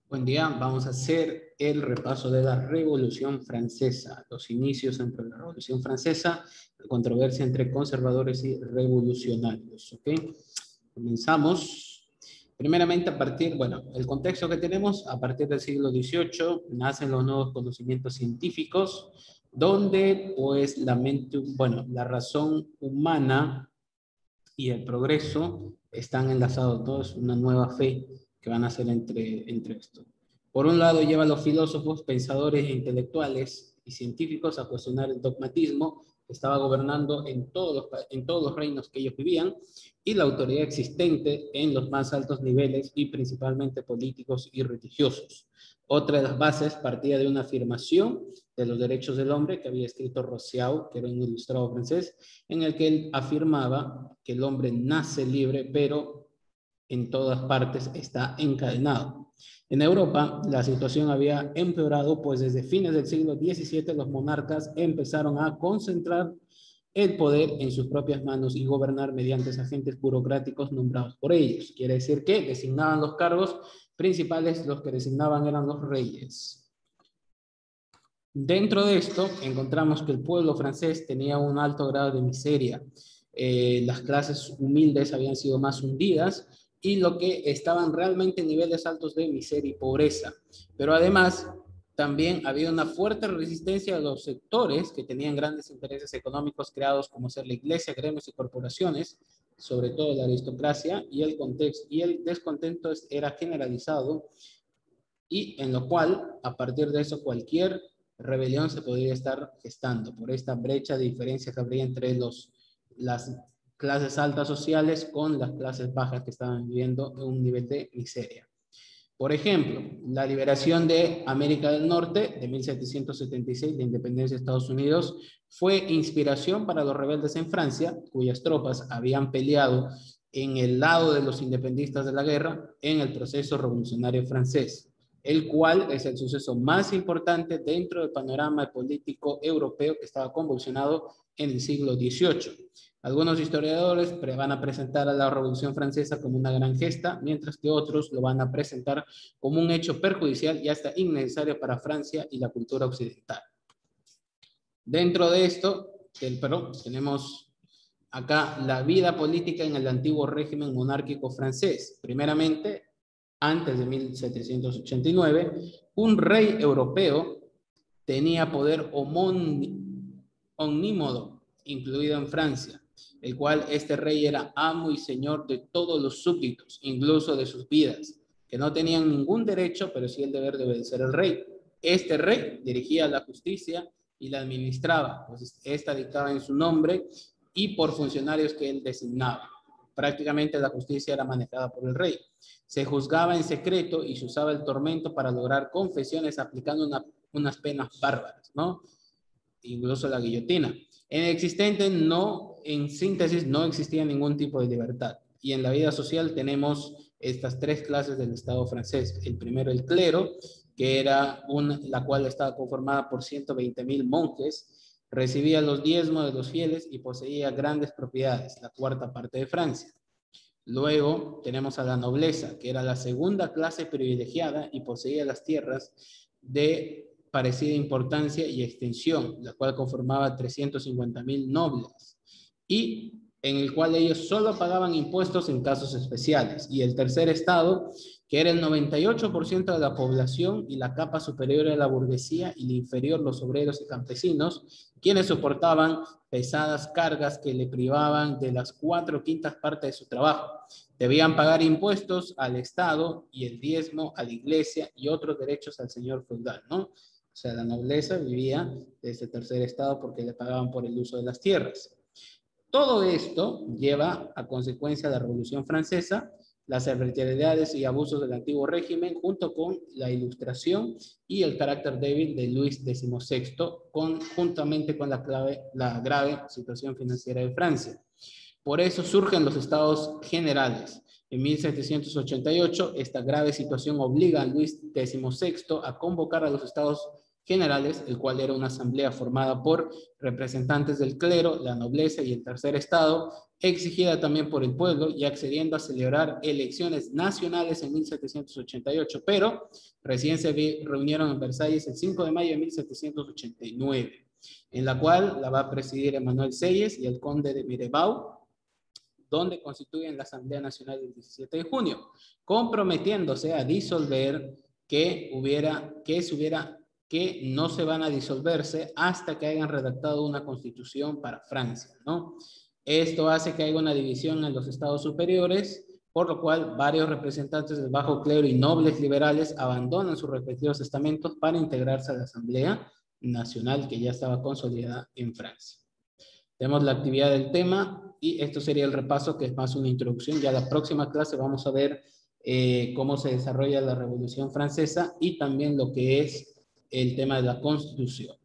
Buen día, vamos a hacer el repaso de la Revolución Francesa, los inicios entre la Revolución Francesa, la controversia entre conservadores y revolucionarios. ¿Ok? Comenzamos. Primeramente, el contexto que tenemos, a partir del siglo XVIII, nacen los nuevos conocimientos científicos, donde pues la razón humana y el progreso están enlazados todos, una nueva fe que van a hacer entre esto. Por un lado, lleva a los filósofos, pensadores e intelectuales y científicos a cuestionar el dogmatismo que estaba gobernando en todos los reinos que ellos vivían y la autoridad existente en los más altos niveles y principalmente políticos y religiosos. Otra de las bases partía de una afirmación de los derechos del hombre que había escrito Rousseau, que era un ilustrado francés, en el que él afirmaba que el hombre nace libre, pero en todas partes está encadenado. En Europa, la situación había empeorado, pues desde fines del siglo XVII los monarcas empezaron a concentrar el poder en sus propias manos y gobernar mediante agentes burocráticos nombrados por ellos. Quiere decir que designaban los cargos principales, los que designaban eran los reyes. Dentro de esto encontramos que el pueblo francés tenía un alto grado de miseria. Las clases humildes habían sido más hundidas y lo que estaban realmente en niveles altos de miseria y pobreza. Pero además también había una fuerte resistencia de los sectores que tenían grandes intereses económicos creados como ser la iglesia, gremios y corporaciones, sobre todo la aristocracia, y el descontento era generalizado y en lo cual a partir de eso cualquier rebelión se podría estar gestando por esta brecha de diferencia que habría entre las clases altas sociales con las clases bajas que estaban viviendo en un nivel de miseria. Por ejemplo, la liberación de América del Norte de 1776, la independencia de Estados Unidos, fue inspiración para los rebeldes en Francia, cuyas tropas habían peleado en el lado de los independistas de la guerra en el proceso revolucionario francés, el cual es el suceso más importante dentro del panorama político europeo que estaba convulsionado en el siglo XVIII. Algunos historiadores van a presentar a la Revolución Francesa como una gran gesta, mientras que otros lo van a presentar como un hecho perjudicial y hasta innecesario para Francia y la cultura occidental. Dentro de esto, tenemos acá la vida política en el antiguo régimen monárquico francés. Primeramente, antes de 1789, un rey europeo tenía poder omnímodo, incluido en Francia, el cual este rey era amo y señor de todos los súbditos, incluso de sus vidas, que no tenían ningún derecho, pero sí el deber de obedecer al rey. Este rey dirigía la justicia y la administraba, pues esta dictaba en su nombre y por funcionarios que él designaba. Prácticamente la justicia era manejada por el rey. Se juzgaba en secreto y se usaba el tormento para lograr confesiones aplicando unas penas bárbaras, ¿no? Incluso la guillotina. En síntesis, no existía ningún tipo de libertad. Y en la vida social tenemos estas tres clases del Estado francés. El primero, el clero, que era la cual estaba conformada por 120,000 monjes, recibía los diezmos de los fieles y poseía grandes propiedades, la cuarta parte de Francia. Luego tenemos a la nobleza, que era la segunda clase privilegiada y poseía las tierras de parecida importancia y extensión, la cual conformaba 350,000 nobles, y en el cual ellos solo pagaban impuestos en casos especiales. Y el tercer estado, que era el 98% de la población y la capa superior de la burguesía y la inferior los obreros y campesinos, quienes soportaban pesadas cargas que le privaban de las 4/5 partes de su trabajo. Debían pagar impuestos al Estado y el diezmo a la iglesia y otros derechos al señor feudal, ¿no? O sea, la nobleza vivía de este tercer estado porque le pagaban por el uso de las tierras. Todo esto lleva a consecuencia la Revolución Francesa, las arbitrariedades y abusos del antiguo régimen, junto con la Ilustración y el carácter débil de Luis XVI, juntamente con la grave situación financiera de Francia. Por eso surgen los estados generales. En 1788, esta grave situación obliga a Luis XVI a convocar a los estados generales, el cual era una asamblea formada por representantes del clero, la nobleza y el tercer estado, exigida también por el pueblo y accediendo a celebrar elecciones nacionales en 1788, pero recién se reunieron en Versalles el 5 de mayo de 1789, en la cual la va a presidir Emmanuel Seyes y el conde de Mirebeau, donde constituyen la Asamblea Nacional del 17 de junio, comprometiéndose a disolver que no se van a disolverse hasta que hayan redactado una constitución para Francia, ¿no? Esto hace que haya una división en los estados superiores, por lo cual varios representantes del bajo clero y nobles liberales abandonan sus respectivos estamentos para integrarse a la Asamblea Nacional que ya estaba consolidada en Francia. Tenemos la actividad del tema y esto sería el repaso, que es más una introducción. Ya la próxima clase vamos a ver cómo se desarrolla la Revolución Francesa y también lo que es el tema de la Constitución.